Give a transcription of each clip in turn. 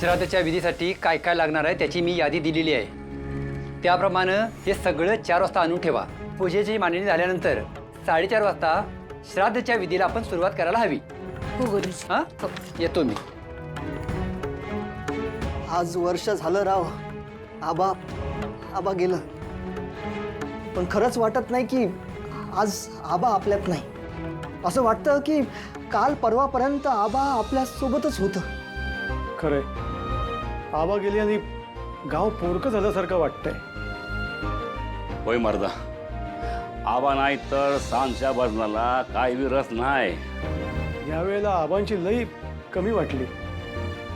श्राद्धच्या विधीसाठी काय काय लागणार आहे त्याची मी यादी दिलेली आहे. त्याप्रमाणे हे सगळं 4 वाजता आणून ठेवा. पूजेची मांडणी झाल्यानंतर 4:30 वाजता श्राद्धच्या विधीला आपण सुरुवात करायला हवी. हो गुरुजी. हां, येतो मी. आज वर्ष झालं राव. आबा आबा गेलं, पण खरंच वाटत नाही की आज आबा आपल्यात नाही. असं वाटतं की काल परवापर्यंत आबा आपल्या सोबतच होतं. खरंय, आबा गेली आणि गाव पोरकं झाल्यासारखं वाटतंय. होय मर्दा, आबा नाही तर सांजच्या भजनाला काय रस नाही. यावेळेला आबांची लई कमी वाटली.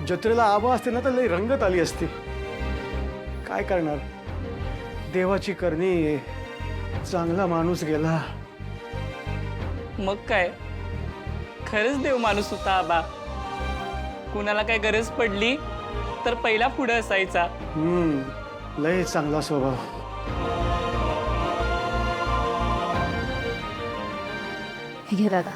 जत्रेला आबा असते ना तर लई रंगत आली असती. काय करणार, देवाची करणी. चांगला माणूस गेला. मग काय, खरंच देव माणूस होता आबा. कुणाला काय गरज पडली तर पहिला पुढे असायचा. लई चांगला स्वभाव. हे घे दादा.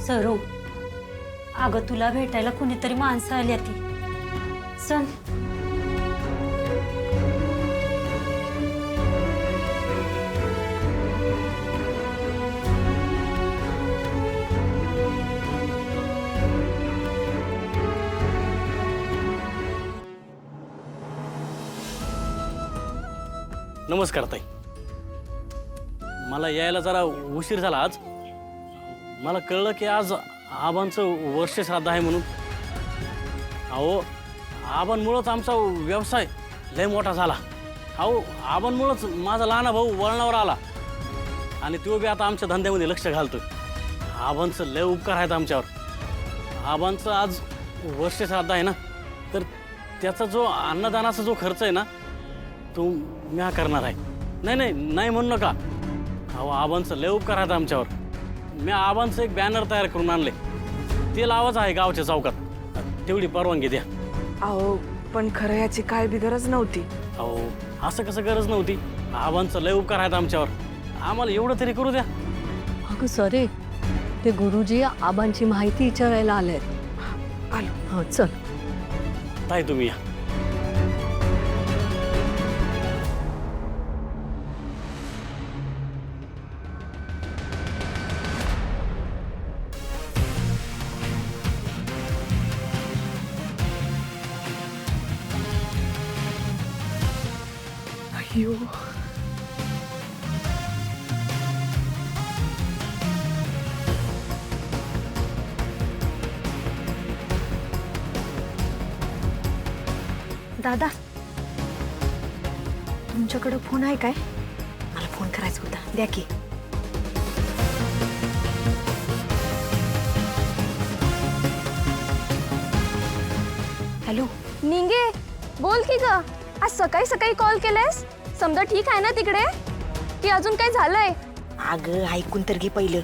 सरू, अगं तुला भेटायला कोणीतरी माणसं आली ती. चल. नमस्कार ताई. मला यायला जरा उशीर झाला आज. मला कळलं की आज आबांचं वर्ष श्राद्ध आहे म्हणून. अहो, आबांमुळंच आमचा व्यवसाय लय मोठा झाला. अहो, आबांमुळंच माझा लहान भाऊ वळणावर आला आणि तो बी आता आमच्या धंद्यामध्ये लक्ष घालतोय. आबांचं लय उपकार आहेत आमच्यावर. आबांचं आज वर्ष श्राद्ध आहे ना, तर त्याचा जो अन्नदानाचा जो खर्च आहे ना तो म्या करणार आहे. नाही नाही नाही म्हणू नका. अहो, आबांचं लय उपकार आहेत आमच्यावर. मी आबांचं एक बॅनर तयार करून आणले. ते लावायचं आहे गावच्या चौकात. तेवढी परवानगी द्या. अहो, पण खरं याची काय बी गरज नव्हती. अहो, असं कसं गरज नव्हती. आबांचं लय उपकार आहेत आमच्यावर. आम्हाला एवढं तरी करू द्या. अगं सरे, ते गुरुजी आबांची माहिती विचारायला आले. आलो. हा चल. ताई तुम्ही या. अय्यो, दादा, तुमच्याकडे फोन आहे काय? मला फोन करायचा होता, द्या की. हॅलो. निंगे, बोल की ग. आज सकाळी सकाळी कॉल केलायस? समजा ठीक आहे ना तिकडे, की अजून काय झालंय? अगं ऐकून तर घे पहिलं.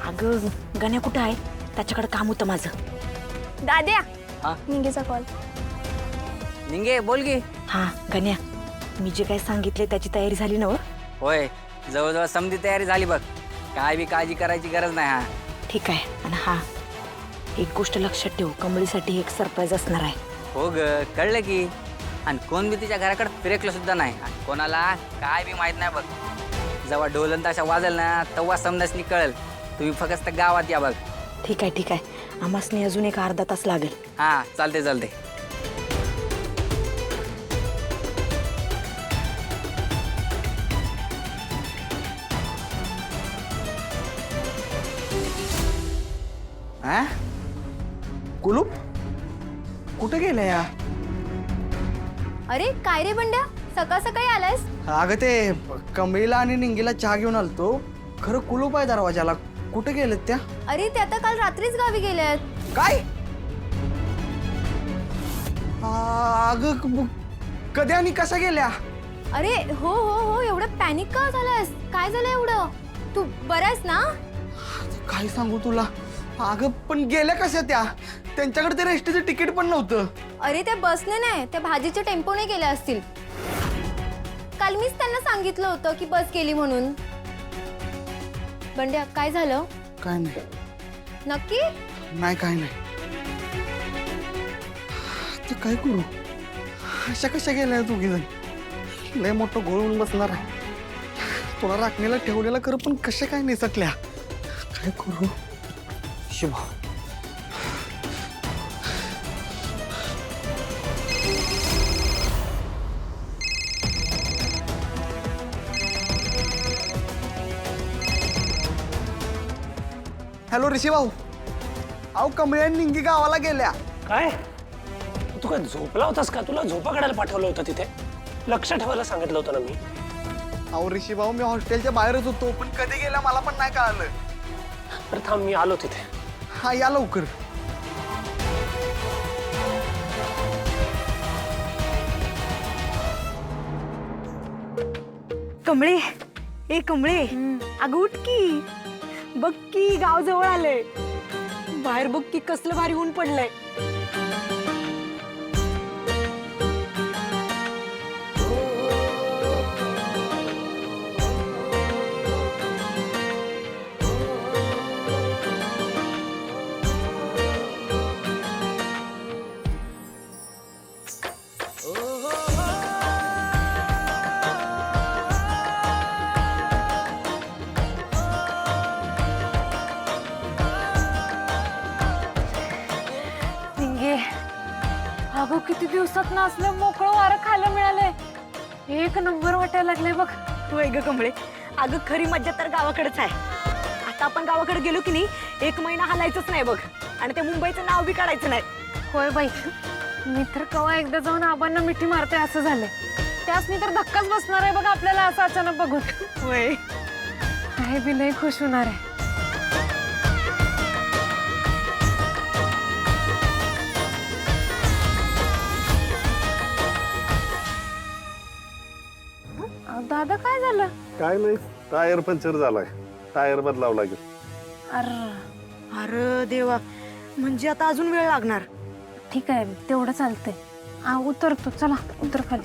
अगं गण्या कुठं आहे? त्याच्याकडे काम होतं माझं. दाद्या, हा? निंगेचा कॉल. निंगे बोल की. हा गण्या, मी जे काय सांगितले त्याची तयारी झाली ना? होय, जवळजवळ समधी तयारी झाली बघ. काय बी काळजी करायची गरज नाही. हा ठीक आहे. आणि हा, एक गोष्ट लक्षात ठेव, कमळीसाठी एक सरप्राईज असणार आहे. हो ग, कळलं की. आणि कोण बी तिच्या घराकडे फिरकलं सुद्धा नाही. आणि कोणाला काय बी माहित नाही बघ. जेव्हा ढोलन ताशा वाजल ना तेव्हा समजाच कळेल. तुम्ही फक्त गावात या बघ. ठीक आहे ठीक आहे. आम्हासनी अजून एक अर्धा तास लागेल. हा चालते चालते. कुलूप कुठे गेल्या या? अरे काय रे बंड्या, सकाळ सकाळी आलायस? अगं ते कमळीला आणि निंगीला चहा घेऊन आलतो. खरं कुलूप आहे दरवाजाला. कुठे गेलेत त्या? अरे ते आता काल रात्रीच गावी गेल्यात. काय? अगं कधी आणि कसा गेल्या? अरे हो हो हो, एवढं पॅनिक का झालास? काय झालं एवढं? तू बरास ना? काय सांगू तुला. अगं पण गेल्या कशा त्या? त्यांच्याकडे ते रेस्टीचं तिकीट पण नव्हतं. अरे त्या बसने नाही, त्या भाजीच्या टेम्पोने गेल्या असतील. काल मीच त्यांना सांगितलं होतं की बस गेली म्हणून. बंड्या काय झालं? काय नाही, नक्की? नाही काय नाही. ते काय करू? अशा कशा गेल्या दोघी जण? लय मोठं घोळून बसणार आहे. तुला राखणीला ठेवलेला कर, पण कशा काय निसटल्या? काय करू शिवा? हॅलो ऋषी भाऊ, अहो कमळे निंगी गावाला गेल्या. काय तू काय झोपला होतास का? तुला झोपा काढायला पाठवलं होतं तिथे. लक्ष ठेवायला सांगितलं होतं ना मी. अहो ऋषी भाऊ, मी हॉस्टेलच्या बाहेरच होतो, पण कधी गेल्या मला पण नाही कळालं. तर थांब, मी आलो तिथे. हा या लवकर. कमळे, ए कमळे, अगं उठ की. बघ की गाव जवळ आलंय. बाहेर बघ की कसलं भारी ऊन पडलंय. अगं किती दिवसात ना असलं मोकळं वारं खायला मिळालंय. एक नंबर वाटायला लागले बघ. होय ग कमळे, अगं खरी मज्जा तर गावाकडेच आहे. आता आपण गावाकडे गेलो की नाही, 1 महिना हलायचंच नाही बघ, आणि ते मुंबईचं नाव बी काढायचं नाही. होय बाई, मी तर कवा एकदा जाऊन आबांना मिठी मारते असं झालंय. त्यासनी तर धक्काच बसणार आहे बघ आपल्याला असं अचानक बघून. होय, आहे बी लय खुश होणार आहे. दादा काय झालं? काय नाही, टायर पंक्चर झालाय. टायर बदलावं लागेल. अरे देवा, म्हणजे आता अजून वेळ लागणार. ठीक आहे, तेवढं चालतंय. उतरतो, चला उतर खाली.